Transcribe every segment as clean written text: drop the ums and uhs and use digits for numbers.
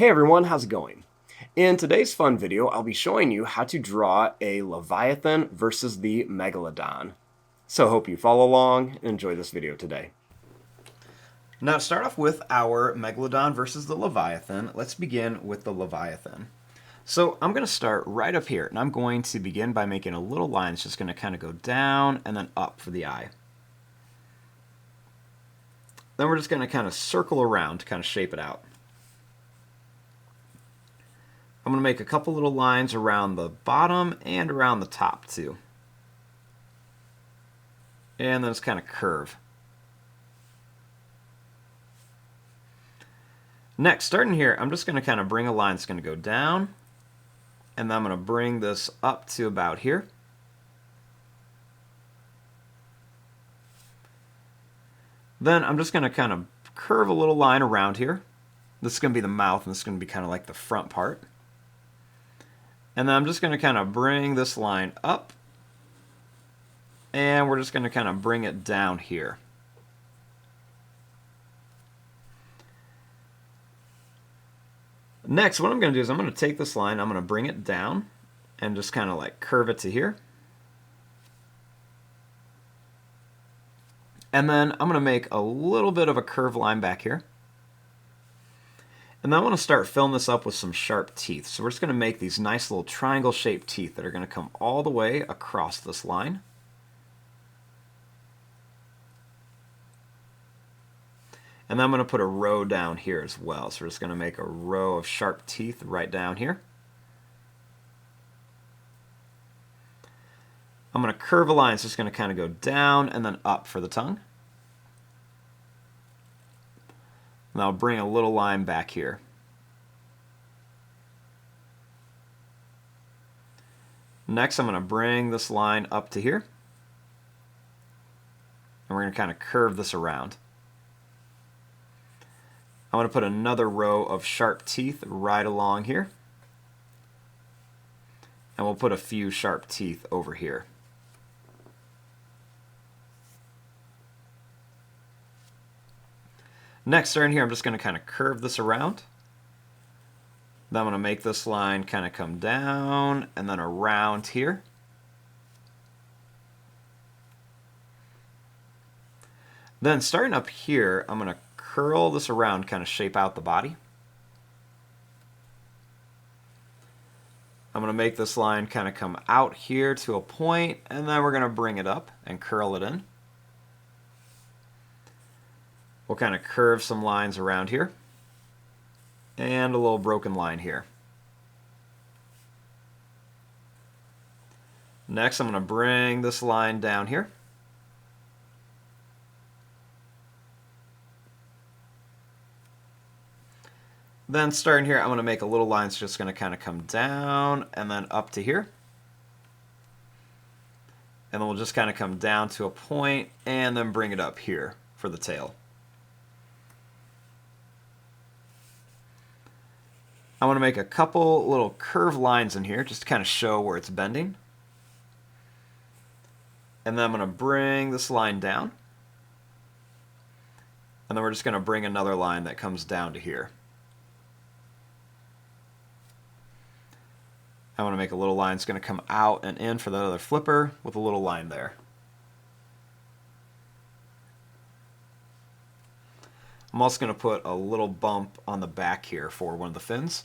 Hey everyone, how's it going? In today's fun video, I'll be showing you how to draw a Leviathan versus the Megalodon. So hope you follow along and enjoy this video today. Now to start off with our Megalodon versus the Leviathan, let's begin with the Leviathan. So I'm going to start right up here, and I'm going to begin by making a little line that's just going to kind of go down and then up for the eye. Then we're just going to kind of circle around to kind of shape it out. I'm going to make a couple little lines around the bottom and around the top too. And then just kind of curve. Next, starting here, I'm just going to kind of bring a line that's going to go down, and then I'm going to bring this up to about here. Then I'm just going to kind of curve a little line around here. This is going to be the mouth, and this is going to be kind of like the front part. And then I'm just going to kind of bring this line up, and we're just going to kind of bring it down here. Next, what I'm going to do is I'm going to take this line, I'm going to bring it down, and just kind of like curve it to here. And then I'm going to make a little bit of a curved line back here. And then I want to start filling this up with some sharp teeth. So we're just going to make these nice little triangle-shaped teeth that are going to come all the way across this line. And then I'm going to put a row down here as well. So we're just going to make a row of sharp teeth right down here. I'm going to curve a line, so it's going to kind of go down and then up for the tongue. And I'll bring a little line back here. Next, I'm going to bring this line up to here. And we're going to kind of curve this around. I'm going to put another row of sharp teeth right along here. And we'll put a few sharp teeth over here. Next, starting here, I'm just going to kind of curve this around. Then I'm going to make this line kind of come down and then around here. Then starting up here, I'm going to curl this around, kind of shape out the body. I'm going to make this line kind of come out here to a point, and then we're going to bring it up and curl it in. We'll kind of curve some lines around here. And a little broken line here. Next, I'm going to bring this line down here. Then starting here, I'm going to make a little line that's just going to kind of come down and then up to here. And then we'll just kind of come down to a point and then bring it up here for the tail. I want to make a couple little curved lines in here just to kind of show where it's bending. And then I'm going to bring this line down. And then we're just going to bring another line that comes down to here. I want to make a little line that's going to come out and in for the other flipper with a little line there. I'm also going to put a little bump on the back here for one of the fins.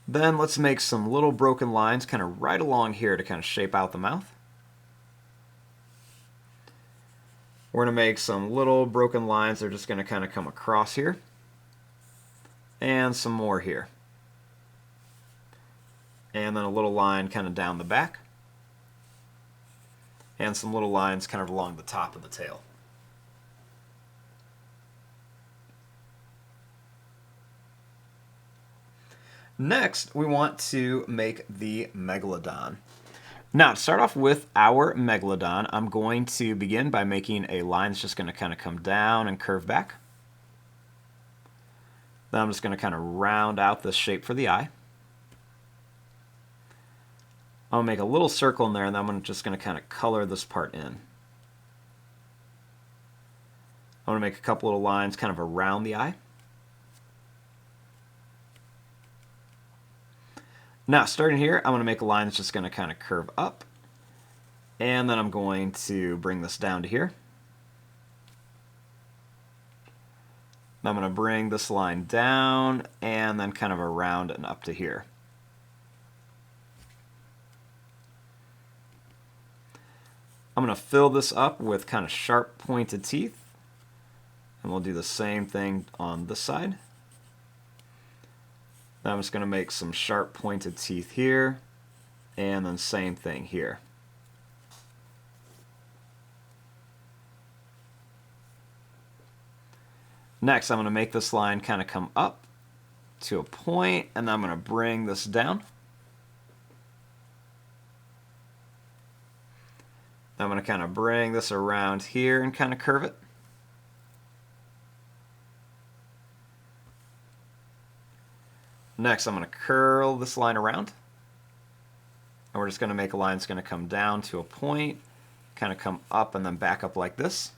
Then let's make some little broken lines kind of right along here to kind of shape out the mouth. We're going to make some little broken lines that are just going to kind of come across here. And some more here. And then a little line kind of down the back. And some little lines kind of along the top of the tail. Next, we want to make the Megalodon. Now, to start off with our Megalodon, I'm going to begin by making a line that's just going to kind of come down and curve back. Then I'm just going to kind of round out this shape for the eye. I'll make a little circle in there, and then I'm just going to kind of color this part in. I want to make a couple little lines kind of around the eye. Now, starting here, I'm going to make a line that's just going to kind of curve up. And then I'm going to bring this down to here. I'm going to bring this line down and then kind of around and up to here. I'm going to fill this up with kind of sharp pointed teeth. And we'll do the same thing on this side. Then I'm just going to make some sharp pointed teeth here, and then same thing here. Next, I'm going to make this line kind of come up to a point, and then I'm going to bring this down. Then I'm going to kind of bring this around here and kind of curve it. Next, I'm going to curl this line around. And we're just going to make a line that's going to come down to a point, kind of come up and then back up like this.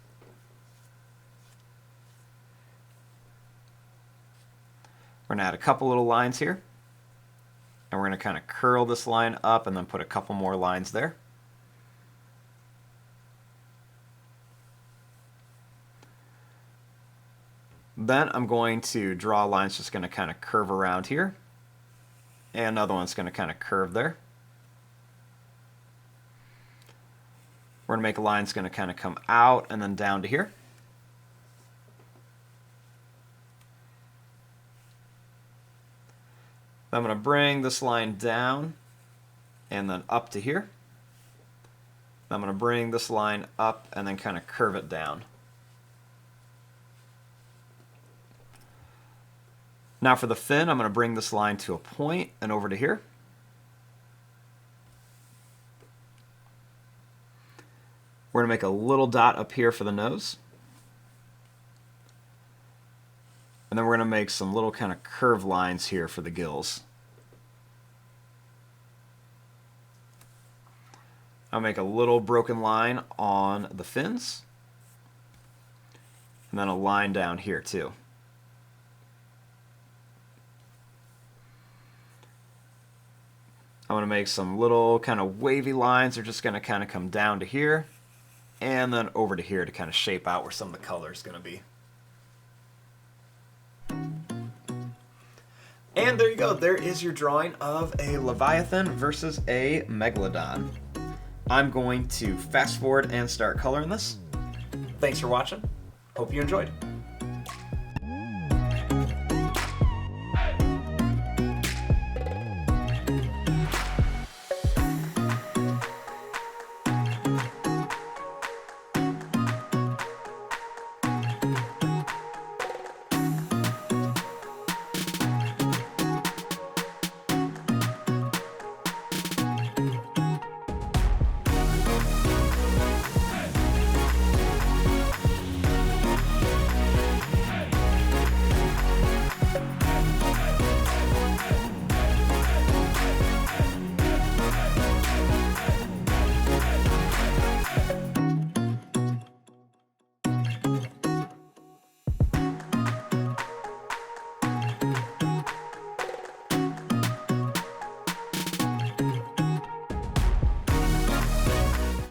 We're going to add a couple little lines here. And we're going to kind of curl this line up and then put a couple more lines there. Then I'm going to draw a line that's just going to kind of curve around here. And another one's going to kind of curve there. We're going to make a line that's going to kind of come out and then down to here. Then I'm going to bring this line down and then up to here. Then I'm going to bring this line up and then kind of curve it down. Now for the fin, I'm going to bring this line to a point and over to here. We're going to make a little dot up here for the nose. And then we're going to make some little kind of curved lines here for the gills. I'll make a little broken line on the fins. And then a line down here too. I'm going to make some little kind of wavy lines. They're just going to kind of come down to here and then over to here to kind of shape out where some of the color is going to be. And there you go. There is your drawing of a Leviathan versus a Megalodon. I'm going to fast forward and start coloring this. Thanks for watching. Hope you enjoyed.